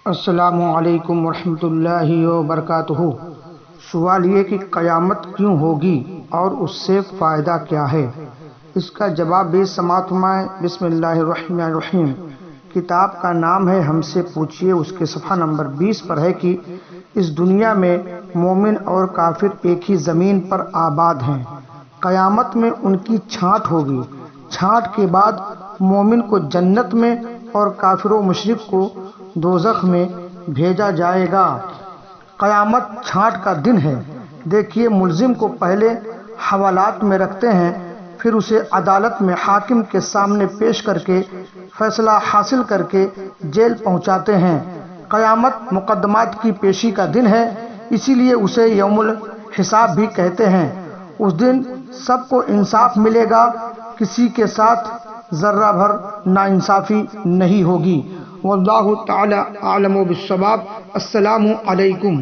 السلام علیکم ورحمۃ اللہ وبرکاتہ۔ سوال یہ کہ قیامت کیوں ہوگی اور اس سے فائدہ کیا ہے؟ اس کا جواب بھی سماعت فرمائیں۔ بسم اللہ الرحمن الرحیم۔ کتاب کا نام ہے ہم سے پوچھئے، اس کے صفحہ نمبر 20 پر ہے کہ اس دنیا میں مومن اور کافر ایک ہی زمین پر آباد ہیں۔ قیامت میں ان کی چھانٹ ہوگی۔ چھانٹ کے بعد مومن کو جنت میں اور کافر و مشرک کو دوزخ میں بھیجا جائے گا۔ قیامت چھانٹ کا دن ہے۔ دیکھیے، ملزم کو پہلے حوالات میں رکھتے ہیں، پھر اسے عدالت میں حاکم کے سامنے پیش کر کے فیصلہ حاصل کر کے جیل پہنچاتے ہیں۔ قیامت مقدمات کی پیشی کا دن ہے، اسی لیے اسے یوم الحساب بھی کہتے ہیں۔ اس دن سب کو انصاف ملے گا، کسی کے ساتھ ذرہ بھر ناانصافی نہیں ہوگی۔ واللہ تعالی اعلم بالصواب۔ السلام علیکم۔